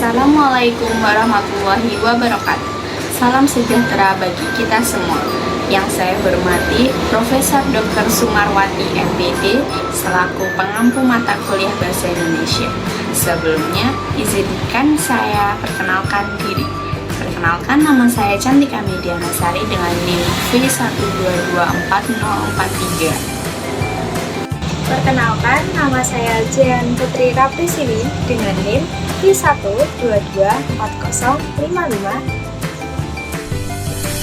Assalamualaikum warahmatullahi wabarakatuh. Salam sejahtera bagi kita semua. Yang saya hormati Profesor Dr. Sumarwati MPD selaku pengampu mata kuliah Bahasa Indonesia. Sebelumnya, izinkan saya perkenalkan diri. Perkenalkan, nama saya Cantika Mediana Sari dengan NIM V1224043. Perkenalkan, nama saya Jian Putri Raprisini dengan NIM V1224055.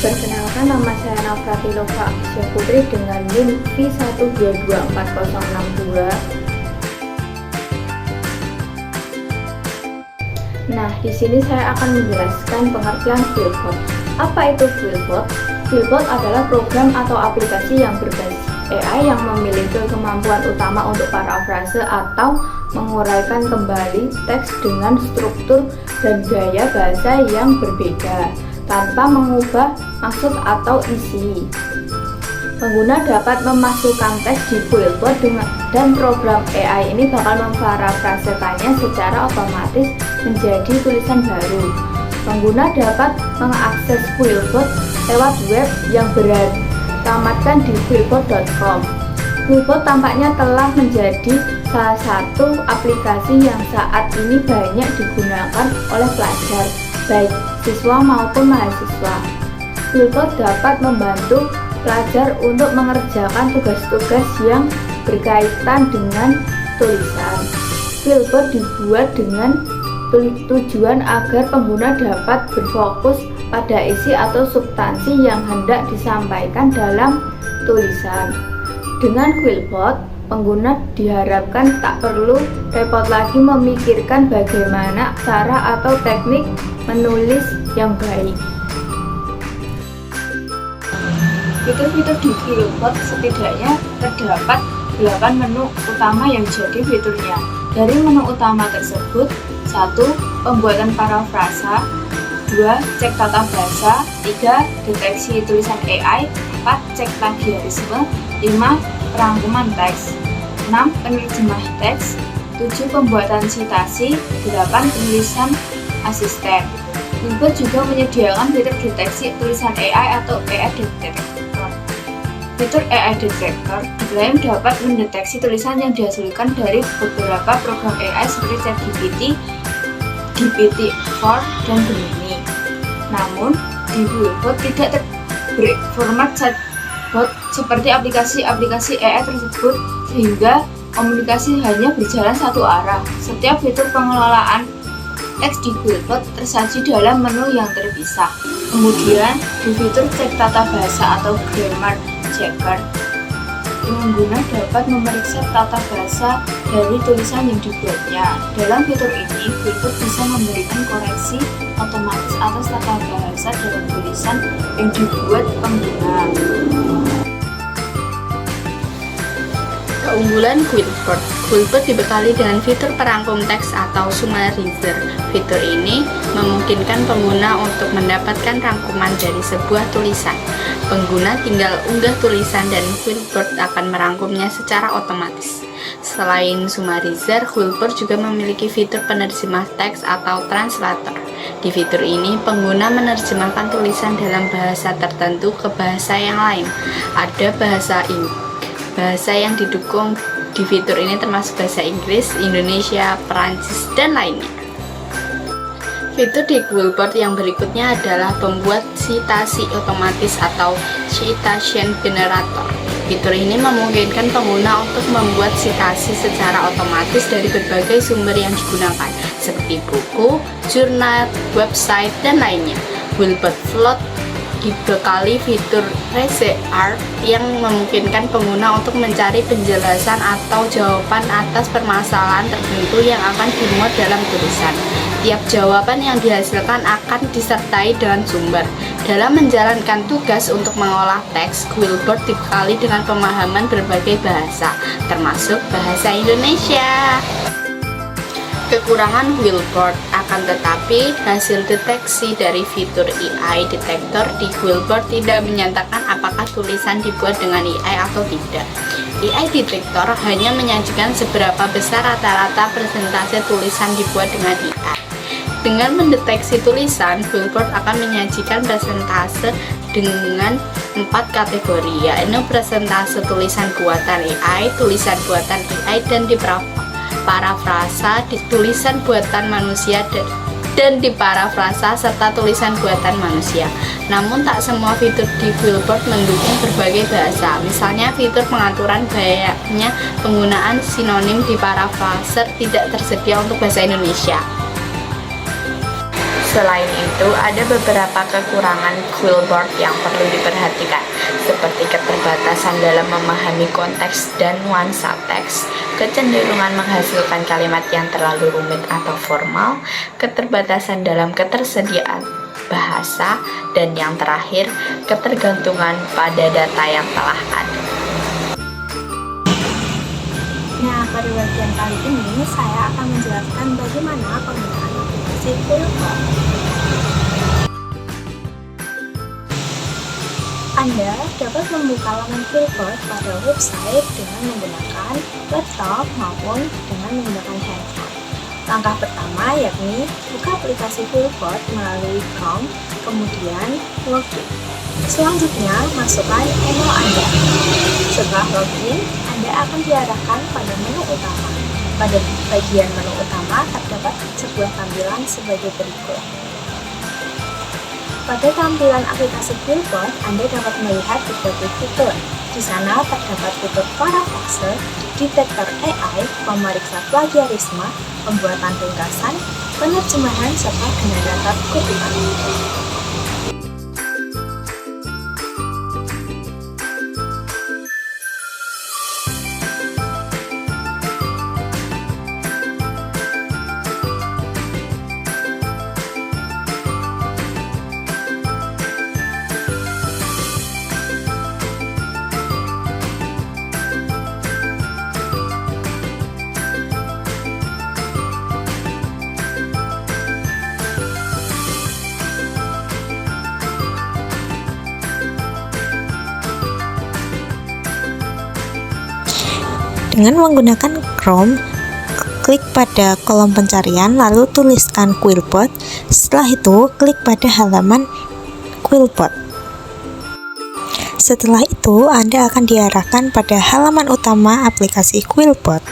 Perkenalkan, nama saya Nafrati Lova Aksya Putri dengan NIM V1224062. Nah, di sini saya akan menjelaskan pengertian Quillbot. Apa itu Quillbot? Quillbot adalah program atau aplikasi yang berbasis AI yang memiliki kemampuan utama untuk parafrase atau menguraikan kembali teks dengan struktur dan gaya bahasa yang berbeda tanpa mengubah maksud atau isi. Pengguna dapat memasukkan teks di Quillbot dan program AI ini bakal memparafrasekannya secara otomatis menjadi tulisan baru. Pengguna dapat mengakses Quillbot lewat web yang beralamatkan di quillbot.com. Quillbot tampaknya telah menjadi salah satu aplikasi yang saat ini banyak digunakan oleh pelajar, baik siswa maupun mahasiswa. Quillbot dapat membantu pelajar untuk mengerjakan tugas-tugas yang berkaitan dengan tulisan. Quillbot dibuat dengan tujuan agar pengguna dapat berfokus pada isi atau substansi yang hendak disampaikan dalam tulisan. Dengan Quillbot, pengguna diharapkan tak perlu repot lagi memikirkan bagaimana cara atau teknik menulis yang baik. Fitur-fitur di Quillbot setidaknya terdapat 8 menu utama yang jadi fiturnya. Dari menu utama tersebut, 1. Pembuatan parafrasa, 2. Cek tata bahasa, 3. Deteksi tulisan AI, 4. Cek plagiarisme, 5. Perangkuman teks, 6. Penerjemah teks, 7. Pembuatan citasi, 8. Penulisan asisten. Quillbot juga menyediakan fitur deteksi tulisan AI atau AI Detector. Fitur AI Detector diklaim dapat mendeteksi tulisan yang dihasilkan dari beberapa program AI seperti ChatGPT, GPT-4, dan Gemini. Namun, di Quillbot tidak terberi format chatbot seperti aplikasi-aplikasi AI tersebut, sehingga komunikasi hanya berjalan satu arah. Setiap fitur pengelolaan teks di Quillbot tersaji dalam menu yang terpisah. Kemudian, di fitur cek tata bahasa atau grammar checker, pengguna dapat memeriksa tata bahasa dari tulisan yang dibuatnya. Dalam fitur ini, Quillbot bisa memberikan koreksi otomatis atas tata bahasa dalam tulisan yang dibuat pengguna. Keunggulan Quillbot. Quillbot dibekali dengan fitur perangkum teks atau summarizer. Fitur ini memungkinkan pengguna untuk mendapatkan rangkuman dari sebuah tulisan. Pengguna tinggal unggah tulisan dan Quillbot akan merangkumnya secara otomatis. Selain summarizer, Quillbot juga memiliki fitur penerjemah teks atau translator. Di fitur ini, pengguna menerjemahkan tulisan dalam bahasa tertentu ke bahasa yang lain. Ada bahasa yang didukung di fitur ini termasuk bahasa Inggris, Indonesia, Perancis, dan lainnya. Fitur di Quillbot yang berikutnya adalah pembuat citasi otomatis atau citation generator. Fitur ini memungkinkan pengguna untuk membuat citasi secara otomatis dari berbagai sumber yang digunakan, seperti buku, jurnal, website, dan lainnya. Quillbot Float dibekali fitur Phrase Art yang memungkinkan pengguna untuk mencari penjelasan atau jawaban atas permasalahan tertentu yang akan dimuat dalam tulisan. Tiap jawaban yang dihasilkan akan disertai dengan sumber. Dalam menjalankan tugas untuk mengolah teks, Quillbot dibekali dengan pemahaman berbagai bahasa, termasuk bahasa Indonesia. Kekurangan Quillbot, akan tetapi hasil deteksi dari fitur AI Detector di Quillbot tidak menyatakan apakah tulisan dibuat dengan AI atau tidak. AI Detector hanya menyajikan seberapa besar rata-rata persentase tulisan dibuat dengan AI. Dengan mendeteksi tulisan, Flipboard akan menyajikan presentase dengan 4 kategori, yaitu presentase tulisan buatan AI, tulisan buatan AI, dan diparafrasa tulisan buatan manusia dan diparafrasa serta tulisan buatan manusia. Namun tak semua fitur di Flipboard mendukung berbagai bahasa. Misalnya fitur pengaturan banyaknya penggunaan sinonim di parafraser tidak tersedia untuk bahasa Indonesia. Selain itu, ada beberapa kekurangan Flipboard yang perlu diperhatikan, seperti keterbatasan dalam memahami konteks dan nuansa teks, kecenderungan menghasilkan kalimat yang terlalu rumit atau formal, keterbatasan dalam ketersediaan bahasa, dan yang terakhir, ketergantungan pada data yang telah ada. Nah, pada bagian kali ini saya akan menjelaskan bagaimana penggunaan aplikasi Flipboard. Anda dapat membuka laman Flipboard pada website dengan menggunakan laptop maupun dengan menggunakan handphone. Langkah pertama yakni buka aplikasi Flipboard melalui Chrome, kemudian login. Selanjutnya, masukkan email Anda. Setelah login, Anda akan diarahkan pada menu utama. Pada bagian menu utama terdapat sebuah tampilan sebagai berikut. Pada tampilan aplikasi Flipboard, Anda dapat melihat berbagai fitur. Di sana terdapat fitur parafrase, detektor AI, pemeriksa plagiarisme, pembuatan ringkasan, penerjemahan, serta generator kutipan. Dengan menggunakan Chrome, klik pada kolom pencarian lalu tuliskan Flipboard. Setelah itu, klik pada halaman Flipboard. Setelah itu, Anda akan diarahkan pada halaman utama aplikasi Flipboard.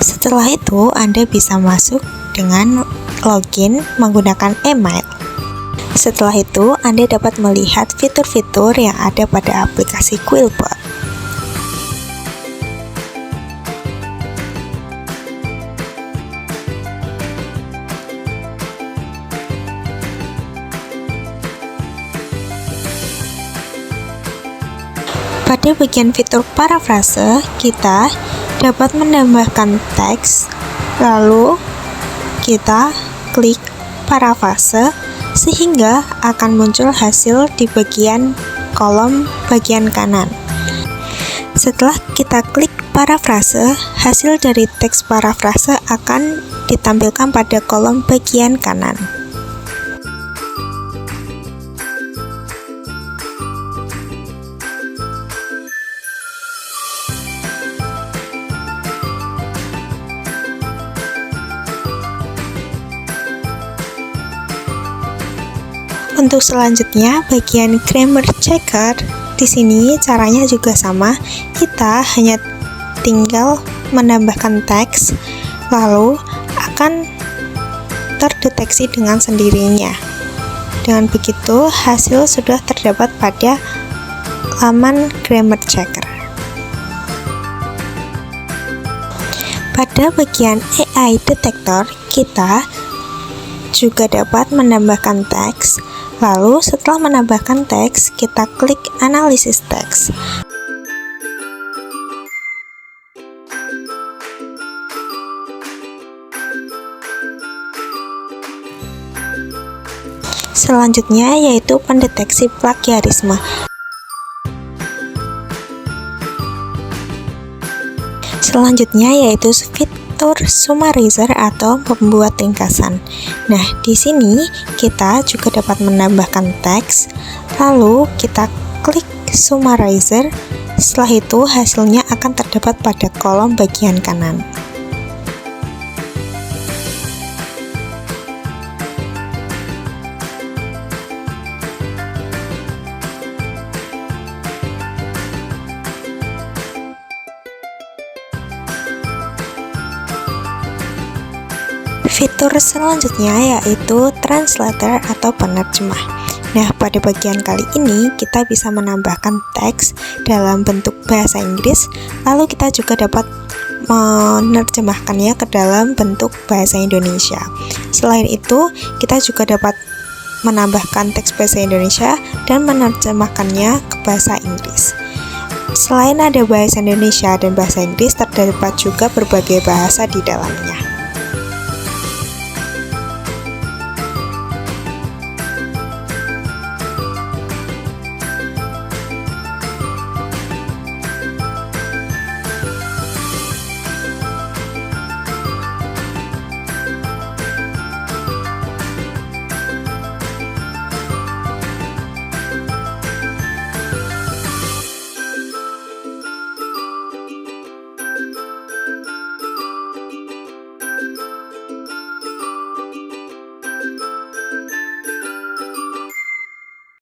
Setelah itu, Anda bisa masuk dengan login menggunakan email. Setelah itu, Anda dapat melihat fitur-fitur yang ada pada aplikasi Flipboard. Pada bagian fitur parafrase, kita dapat menambahkan teks, lalu kita klik parafrase sehingga akan muncul hasil di bagian kolom bagian kanan. Setelah kita klik parafrase, hasil dari teks parafrase akan ditampilkan pada kolom bagian kanan. Untuk selanjutnya, bagian grammar checker, di sini caranya juga sama. Kita hanya tinggal menambahkan teks, lalu akan terdeteksi dengan sendirinya. Dengan begitu, hasil sudah terdapat pada laman grammar checker. Pada bagian AI detector, kita juga dapat menambahkan teks. Lalu setelah menambahkan teks, kita klik analisis teks. Selanjutnya yaitu pendeteksi plagiarisme. Selanjutnya yaitu fitur summarizer atau pembuat ringkasan. Nah, di sini kita juga dapat menambahkan teks, lalu kita klik summarizer. Setelah itu hasilnya akan terdapat pada kolom bagian kanan. Fitur selanjutnya yaitu translator atau penerjemah. Nah, pada bagian kali ini kita bisa menambahkan teks dalam bentuk bahasa Inggris, lalu kita juga dapat menerjemahkannya ke dalam bentuk bahasa Indonesia. Selain itu, kita juga dapat menambahkan teks bahasa Indonesia dan menerjemahkannya ke bahasa Inggris. Selain ada bahasa Indonesia dan bahasa Inggris, terdapat juga berbagai bahasa di dalamnya.